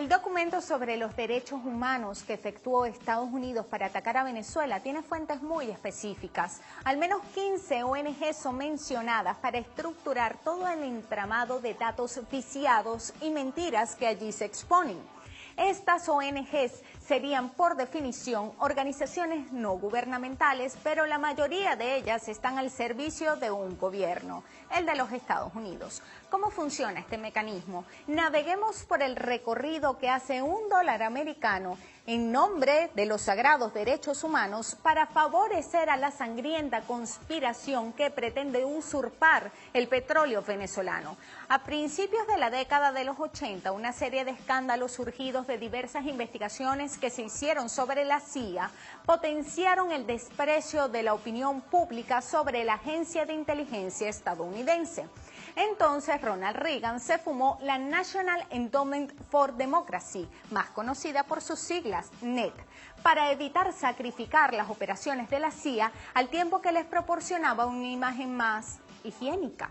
El documento sobre los derechos humanos que efectuó Estados Unidos para atacar a Venezuela tiene fuentes muy específicas. Al menos 15 ONG son mencionadas para estructurar todo el entramado de datos viciados y mentiras que allí se exponen. Estas ONGs serían, por definición, organizaciones no gubernamentales, pero la mayoría de ellas están al servicio de un gobierno, el de los Estados Unidos. ¿Cómo funciona este mecanismo? Naveguemos por el recorrido que hace $1 americano en nombre de los sagrados derechos humanos para favorecer a la sangrienta conspiración que pretende usurpar el petróleo venezolano. A principios de la década de los 80, una serie de escándalos surgidos de diversas investigaciones que se hicieron sobre la CIA potenciaron el desprecio de la opinión pública sobre la agencia de inteligencia estadounidense. Entonces Ronald Reagan se fumó la National Endowment for Democracy, más conocida por sus siglas NED, para evitar sacrificar las operaciones de la CIA al tiempo que les proporcionaba una imagen más higiénica.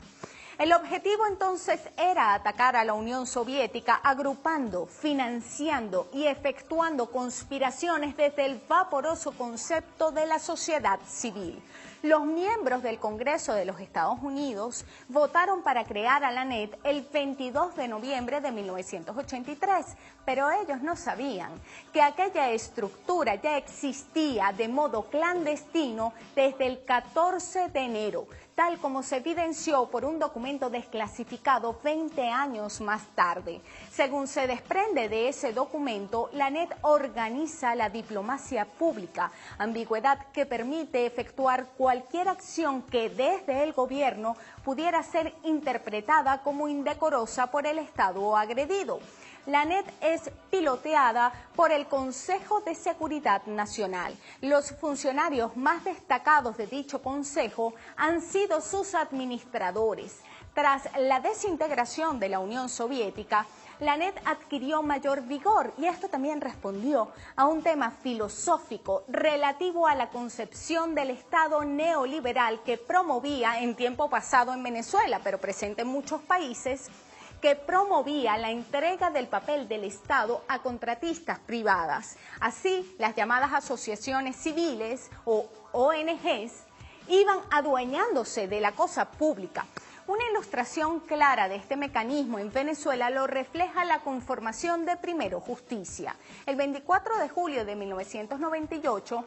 El objetivo entonces era atacar a la Unión Soviética agrupando, financiando y efectuando conspiraciones desde el vaporoso concepto de la sociedad civil. Los miembros del Congreso de los Estados Unidos votaron para crear a la NED el 22 de noviembre de 1983, pero ellos no sabían que aquella estructura ya existía de modo clandestino desde el 14 de enero, tal como se evidenció por un documento desclasificado 20 años más tarde. Según se desprende de ese documento, la NED organiza la diplomacia pública, ambigüedad que permite efectuar cualquier acción que desde el gobierno pudiera ser interpretada como indecorosa por el Estado agredido. La NED es piloteada por el Consejo de Seguridad Nacional. Los funcionarios más destacados de dicho consejo han sido sus administradores. Tras la desintegración de la Unión Soviética, la NED adquirió mayor vigor y esto también respondió a un tema filosófico relativo a la concepción del Estado neoliberal que promovía en tiempo pasado en Venezuela, pero presente en muchos países, que promovía la entrega del papel del Estado a contratistas privadas. Así, las llamadas asociaciones civiles o ONGs iban adueñándose de la cosa pública. Una ilustración clara de este mecanismo en Venezuela lo refleja la conformación de Primero Justicia. El 24 de julio de 1998,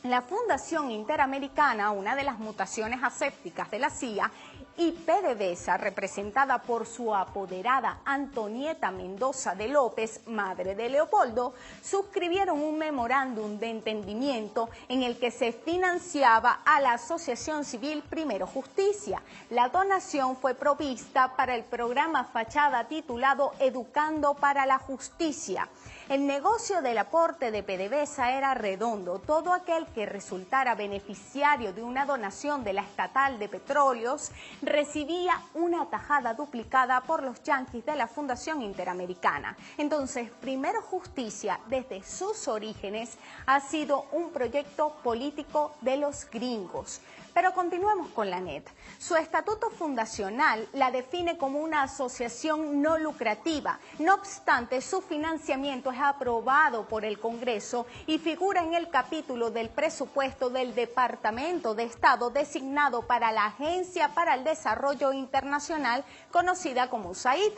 la Fundación Interamericana, una de las mutaciones asépticas de la CIA, y PDVSA, representada por su apoderada Antonieta Mendoza de López, madre de Leopoldo, suscribieron un memorándum de entendimiento en el que se financiaba a la Asociación Civil Primero Justicia. La donación fue provista para el programa fachada titulado Educando para la Justicia. El negocio del aporte de PDVSA era redondo. Todo aquel que resultara beneficiario de una donación de la estatal de petróleos recibía una tajada duplicada por los yanquis de la Fundación Interamericana. Entonces, Primero Justicia, desde sus orígenes, ha sido un proyecto político de los gringos. Pero continuemos con la NED. Su estatuto fundacional la define como una asociación no lucrativa. No obstante, su financiamiento es aprobado por el Congreso y figura en el capítulo del presupuesto del Departamento de Estado designado para la Agencia para el Desarrollo Internacional, conocida como USAID.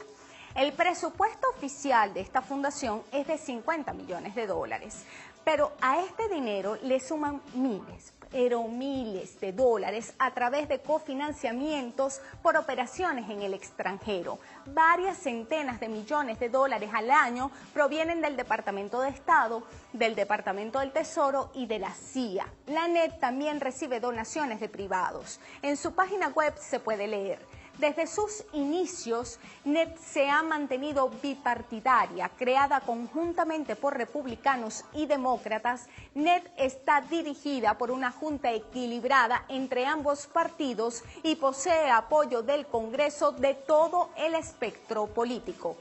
El presupuesto oficial de esta fundación es de $50 millones, pero a este dinero le suman miles de dólares a través de cofinanciamientos por operaciones en el extranjero. Varias centenas de millones de dólares al año provienen del Departamento de Estado, del Departamento del Tesoro y de la CIA. La NED también recibe donaciones de privados. En su página web se puede leer: desde sus inicios, NED se ha mantenido bipartidaria, creada conjuntamente por republicanos y demócratas. NED está dirigida por una junta equilibrada entre ambos partidos y posee apoyo del Congreso de todo el espectro político.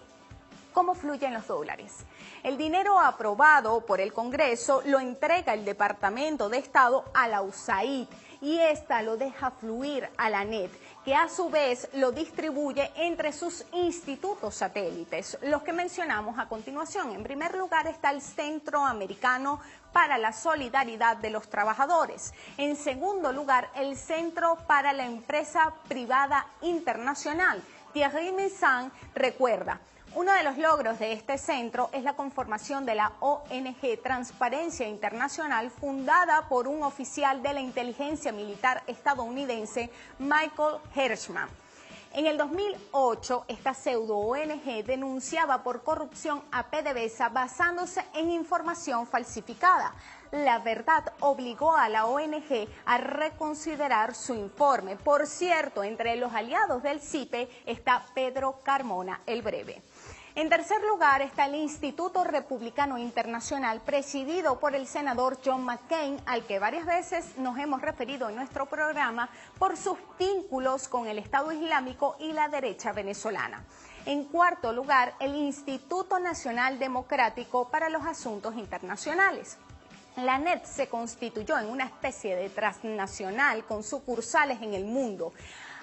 ¿Cómo fluyen los dólares? El dinero aprobado por el Congreso lo entrega el Departamento de Estado a la USAID y esta lo deja fluir a la NET, que a su vez lo distribuye entre sus institutos satélites, los que mencionamos a continuación. En primer lugar está el Centro Americano para la Solidaridad de los Trabajadores. En segundo lugar, el Centro para la Empresa Privada Internacional. Thierry Meyssan recuerda: uno de los logros de este centro es la conformación de la ONG Transparencia Internacional, fundada por un oficial de la inteligencia militar estadounidense, Michael Hirschman. En el 2008, esta pseudo-ONG denunciaba por corrupción a PDVSA basándose en información falsificada. La Verdad obligó a la ONG a reconsiderar su informe. Por cierto, entre los aliados del CIPE está Pedro Carmona el Breve. En tercer lugar está el Instituto Republicano Internacional, presidido por el senador John McCain, al que varias veces nos hemos referido en nuestro programa por sus vínculos con el Estado Islámico y la derecha venezolana. En cuarto lugar, el Instituto Nacional Democrático para los Asuntos Internacionales. La NET se constituyó en una especie de transnacional con sucursales en el mundo.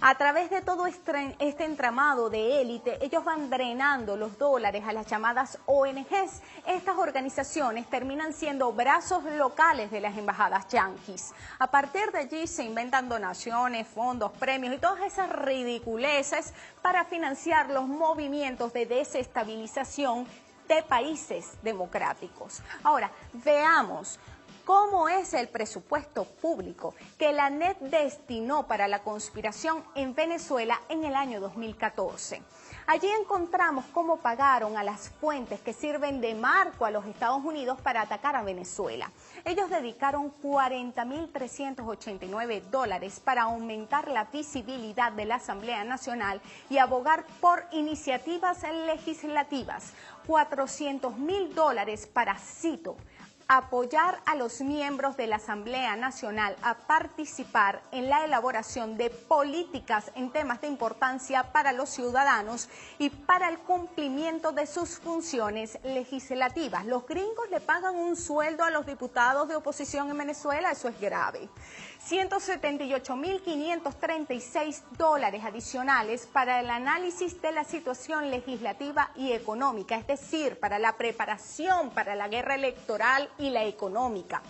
A través de todo este entramado de élite, ellos van drenando los dólares a las llamadas ONGs. Estas organizaciones terminan siendo brazos locales de las embajadas yanquis. A partir de allí se inventan donaciones, fondos, premios y todas esas ridiculeces para financiar los movimientos de desestabilización de países democráticos. Ahora, veamos cómo es el presupuesto público que la NET destinó para la conspiración en Venezuela en el año 2014. Allí encontramos cómo pagaron a las fuentes que sirven de marco a los Estados Unidos para atacar a Venezuela. Ellos dedicaron $40.389 para aumentar la visibilidad de la Asamblea Nacional y abogar por iniciativas legislativas. $400.000 para, cito, apoyar a los miembros de la Asamblea Nacional a participar en la elaboración de políticas en temas de importancia para los ciudadanos y para el cumplimiento de sus funciones legislativas. Los gringos le pagan un sueldo a los diputados de oposición en Venezuela, eso es grave. $178.536 adicionales para el análisis de la situación legislativa y económica, es decir, para la preparación para la guerra electoral y la económica.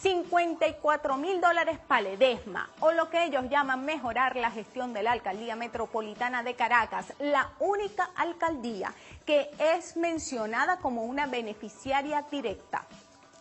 $54.000 para Ledesma, o lo que ellos llaman mejorar la gestión de la Alcaldía Metropolitana de Caracas, la única alcaldía que es mencionada como una beneficiaria directa.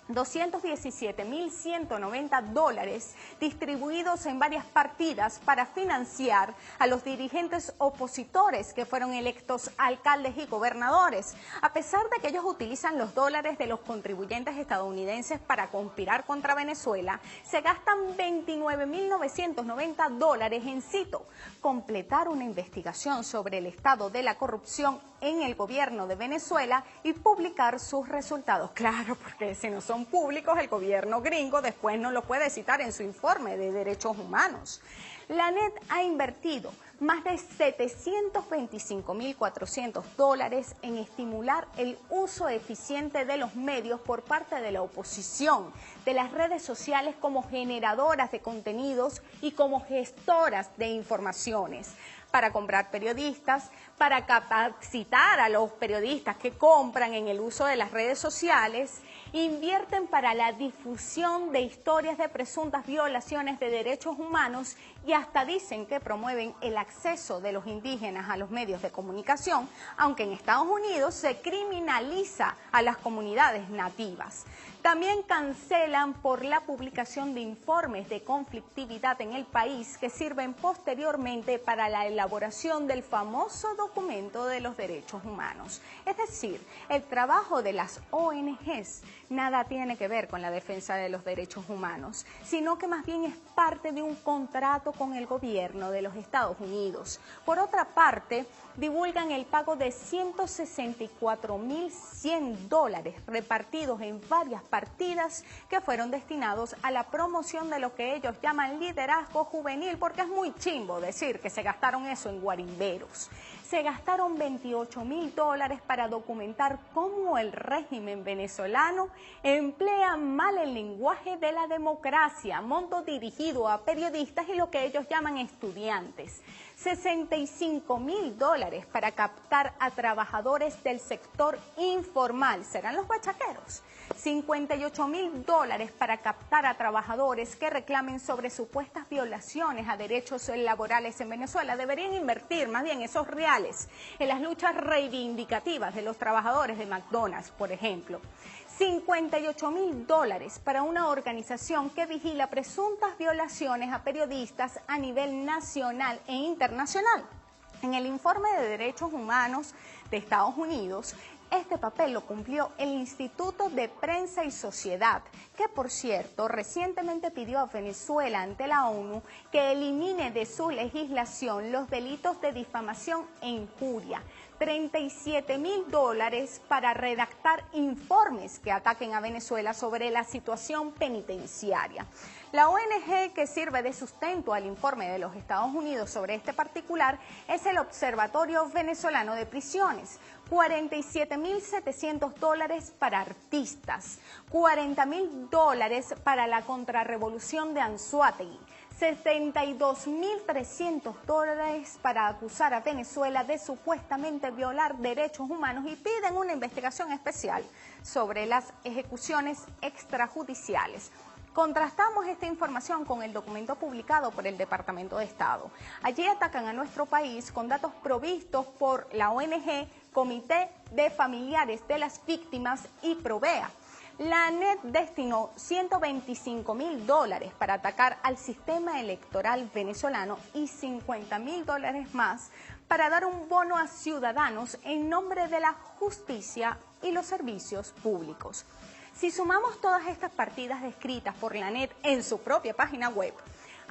$217.190 distribuidos en varias partidas para financiar a los dirigentes opositores que fueron electos alcaldes y gobernadores. A pesar de que ellos utilizan los dólares de los contribuyentes estadounidenses para conspirar contra Venezuela, se gastan $29.990 en, cito, completar una investigación sobre el estado de la corrupción en el gobierno de Venezuela y publicar sus resultados. Claro, porque si no son públicos, el gobierno gringo después no lo puede citar en su informe de derechos humanos. La NET ha invertido más de $725.400 en estimular el uso eficiente de los medios por parte de la oposición, de las redes sociales como generadoras de contenidos y como gestoras de informaciones, para comprar periodistas, para capacitar a los periodistas que compran en el uso de las redes sociales, invierten para la difusión de historias de presuntas violaciones de derechos humanos y hasta dicen que promueven el acceso de los indígenas a los medios de comunicación, aunque en Estados Unidos se criminaliza a las comunidades nativas. También cancelan por la publicación de informes de conflictividad en el país que sirven posteriormente para la elaboración del famoso documento de los derechos humanos. Es decir, el trabajo de las ONGs nada tiene que ver con la defensa de los derechos humanos, sino que más bien es parte de un contrato con el gobierno de los Estados Unidos. Por otra parte, divulgan el pago de $164.100 repartidos en varias partidas que fueron destinados a la promoción de lo que ellos llaman liderazgo juvenil, porque es muy chimbo decir que se gastaron eso en guarimberos. se gastaron $28.000 para documentar cómo el régimen venezolano emplea mal el lenguaje de la democracia, monto dirigido a periodistas y lo que ellos llaman estudiantes. $65.000 para captar a trabajadores del sector informal, serán los bachaqueros. $58.000 para captar a trabajadores que reclamen sobre supuestas violaciones a derechos laborales en Venezuela. Deberían invertir más bien esos reales en las luchas reivindicativas de los trabajadores de McDonald's, por ejemplo. $58.000 para una organización que vigila presuntas violaciones a periodistas a nivel nacional e internacional. En el informe de Derechos Humanos de Estados Unidos, este papel lo cumplió el Instituto de Prensa y Sociedad, que por cierto recientemente pidió a Venezuela ante la ONU que elimine de su legislación los delitos de difamación e injuria. $37.000 para redactar informes que ataquen a Venezuela sobre la situación penitenciaria. La ONG que sirve de sustento al informe de los Estados Unidos sobre este particular es el Observatorio Venezolano de Prisiones. $47.700 para artistas, $40.000 para la contrarrevolución de Anzoátegui, $72.300 para acusar a Venezuela de supuestamente violar derechos humanos y piden una investigación especial sobre las ejecuciones extrajudiciales. Contrastamos esta información con el documento publicado por el Departamento de Estado. Allí atacan a nuestro país con datos provistos por la ONG Comité de Familiares de las Víctimas y Provea. La ANED destinó $125.000 para atacar al sistema electoral venezolano y $50.000 más para dar un bono a ciudadanos en nombre de la justicia y los servicios públicos. Si sumamos todas estas partidas descritas por la ANED en su propia página web,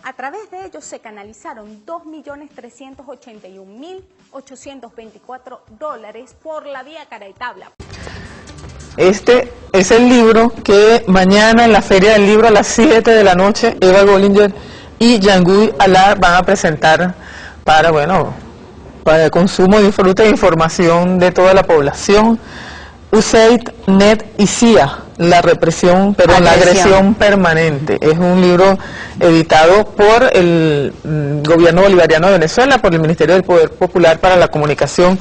a través de ellos se canalizaron $2.381.824 por la vía cara y tabla. Este es el libro que mañana en la Feria del Libro a las 7 de la noche Eva Gollinger y Jean-Guy Allard van a presentar para el consumo, disfrute e información de toda la población. USAID, NED y CIA, la agresión permanente. Es un libro editado por el gobierno bolivariano de Venezuela, por el Ministerio del Poder Popular para la Comunicación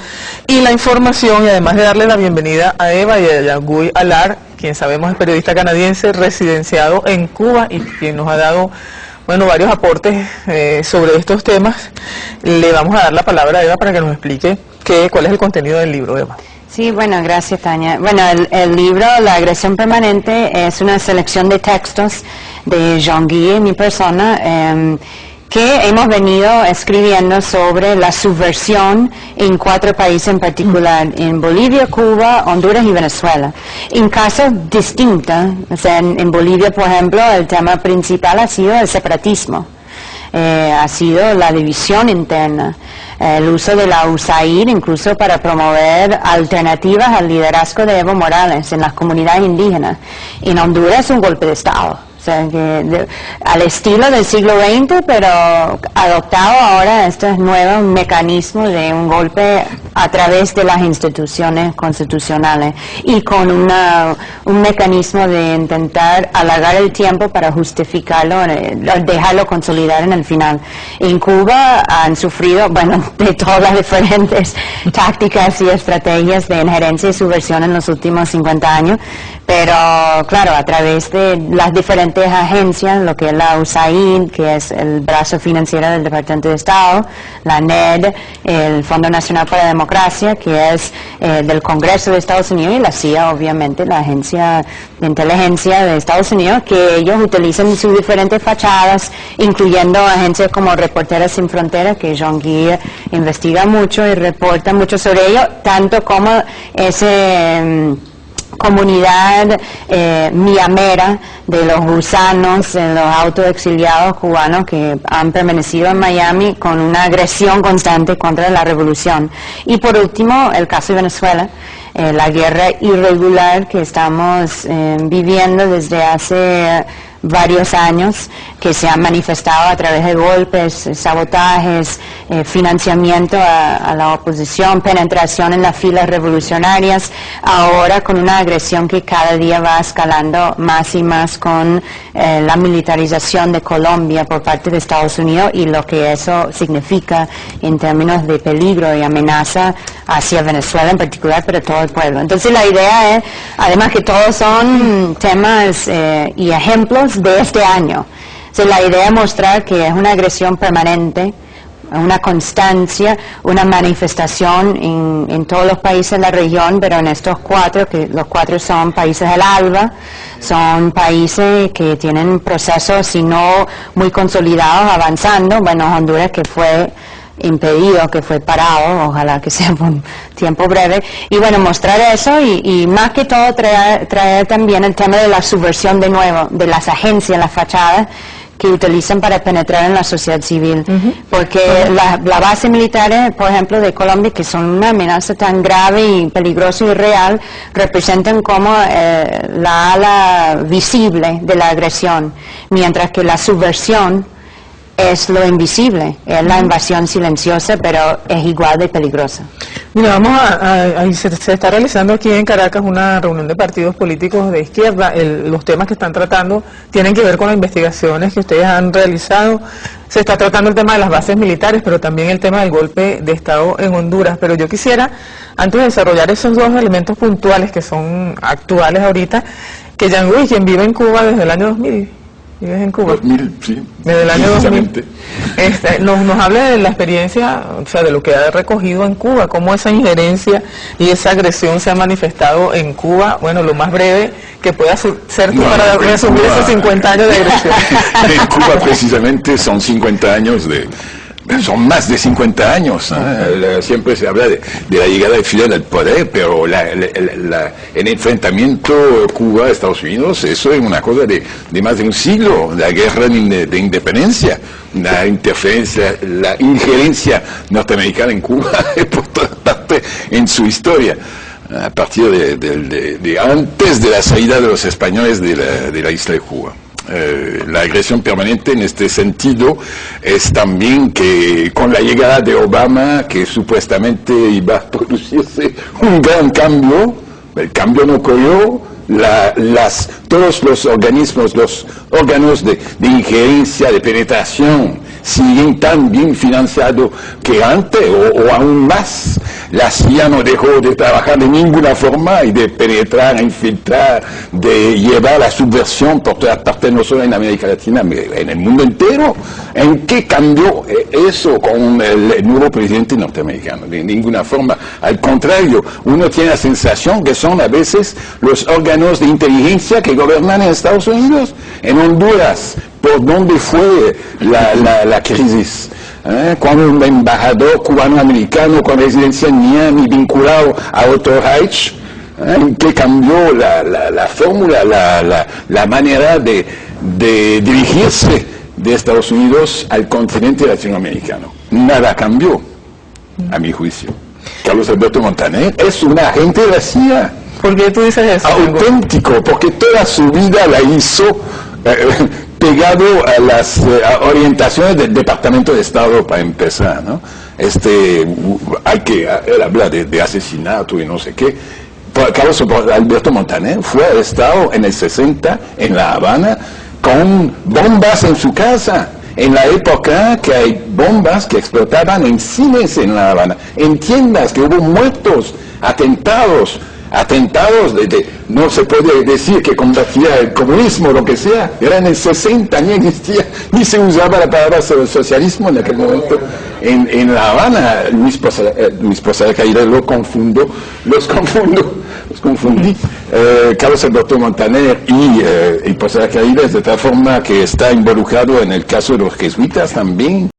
y la Información, y además de darle la bienvenida a Eva y a Jean-Guy Allard, quien sabemos es periodista canadiense residenciado en Cuba y quien nos ha dado varios aportes sobre estos temas. Le vamos a dar la palabra a Eva para que nos explique cuál es el contenido del libro, Eva. Sí, gracias, Tania. El libro La agresión permanente es una selección de textos de Jean-Guy y mi persona que hemos venido escribiendo sobre la subversión en 4 países en particular, en Bolivia, Cuba, Honduras y Venezuela. En casos distintos, en Bolivia, por ejemplo, el tema principal ha sido el separatismo. Ha sido la división interna, el uso de la USAID incluso para promover alternativas al liderazgo de Evo Morales en las comunidades indígenas. En Honduras un golpe de Estado, al estilo del siglo XX, pero adoptado ahora estos nuevos mecanismos de un golpe a través de las instituciones constitucionales y con un mecanismo de intentar alargar el tiempo para justificarlo, dejarlo consolidar en el final. En Cuba han sufrido, de todas las diferentes tácticas y estrategias de injerencia y subversión en los últimos 50 años, pero claro, a través de las diferentes agencias, lo que es la USAID, que es el brazo financiero del Departamento de Estado, la NED, el Fondo Nacional para la Democracia, que es del Congreso de Estados Unidos, y la CIA, obviamente, la agencia de inteligencia de Estados Unidos, que ellos utilizan sus diferentes fachadas, incluyendo agencias como Reporteros Sin Fronteras, que Jean-Guy investiga mucho y reporta mucho sobre ello, tanto como ese comunidad miamera de los gusanos, de los autoexiliados cubanos que han permanecido en Miami con una agresión constante contra la revolución. Y por último, el caso de Venezuela, la guerra irregular que estamos viviendo desde hace varios años, que se han manifestado a través de golpes, sabotajes, financiamiento a la oposición, penetración en las filas revolucionarias, ahora con una agresión que cada día va escalando más y más con la militarización de Colombia por parte de Estados Unidos y lo que eso significa en términos de peligro y amenaza hacia Venezuela en particular, pero todo el pueblo. Entonces la idea es, además que todos son temas y ejemplos de este año. Entonces la idea es mostrar que es una agresión permanente, una constancia, una manifestación en todos los países de la región, pero en estos cuatro, que los cuatro son países del ALBA, son países que tienen procesos, si no muy consolidados, avanzando. Bueno, Honduras, que fue impedido, que fue parado, ojalá que sea por un tiempo breve, y bueno, mostrar eso y más que todo traer también el tema de la subversión de nuevo, de las agencias, las fachadas que utilizan para penetrar en la sociedad civil, porque la base militar, por ejemplo, de Colombia, que son una amenaza tan grave y peligrosa y real, representan como la ala visible de la agresión, mientras que la subversión es lo invisible, es la invasión silenciosa, pero es igual de peligrosa. Mira, se está realizando aquí en Caracas una reunión de partidos políticos de izquierda. Los temas que están tratando tienen que ver con las investigaciones que ustedes han realizado. Se está tratando el tema de las bases militares, pero también el tema del golpe de Estado en Honduras. Pero yo quisiera, antes de desarrollar esos dos elementos puntuales que son actuales ahorita, que Yanguy, quien vive en Cuba desde el año 2000, ¿vives en Cuba? 2000, sí. Desde el año 2000. Nos hable de la experiencia, o sea, de lo que ha recogido en Cuba, cómo esa injerencia y esa agresión se ha manifestado en Cuba, bueno, lo más breve que pueda ser tú para resumir esos 50 años de agresión. En Cuba precisamente son 50 años son más de 50 años. Siempre se habla de la llegada de Fidel al poder, pero el enfrentamiento Cuba-Estados Unidos, eso es una cosa de más de un siglo. La guerra de independencia, la interferencia, la injerencia norteamericana en Cuba es por todas partes en su historia. A partir de antes de la salida de los españoles de la isla de Cuba. La agresión permanente en este sentido es también que con la llegada de Obama, que supuestamente iba a producirse un gran cambio, el cambio no ocurrió, todos los órganos de injerencia, de penetración, siguen tan bien financiados que antes, o aún más. La CIA no dejó de trabajar de ninguna forma y de penetrar, infiltrar, de llevar la subversión por todas partes, no solo en América Latina, sino en el mundo entero. ¿En qué cambió eso con el nuevo presidente norteamericano? De ninguna forma. Al contrario, uno tiene la sensación que son a veces los órganos de inteligencia que gobiernan en Estados Unidos, en Honduras, por donde fue la crisis. Cuando un embajador cubano-americano con residencia en Miami vinculado a Otto Reich, que cambió la fórmula, la manera de dirigirse de Estados Unidos al continente latinoamericano. Nada cambió, a mi juicio. Carlos Alberto Montaner es un agente de la CIA. ¿Por qué tú dices eso? Auténtico, porque toda su vida la hizo pegado a las orientaciones del Departamento de Estado, para empezar, ¿no? Él habla de asesinato y no sé qué. Carlos Alberto Montaner fue arrestado en el 60 en La Habana con bombas en su casa. En la época que hay bombas que explotaban en cines en La Habana, en tiendas, que hubo muertos, atentados, no se puede decir que combatía el comunismo o lo que sea, era en el 60, ni existía, ni se usaba la palabra socialismo en aquel momento en La Habana. Luis Posada Caídas los confundí. Carlos Alberto Montaner y Posada Caídas, de tal forma que está involucrado en el caso de los jesuitas también.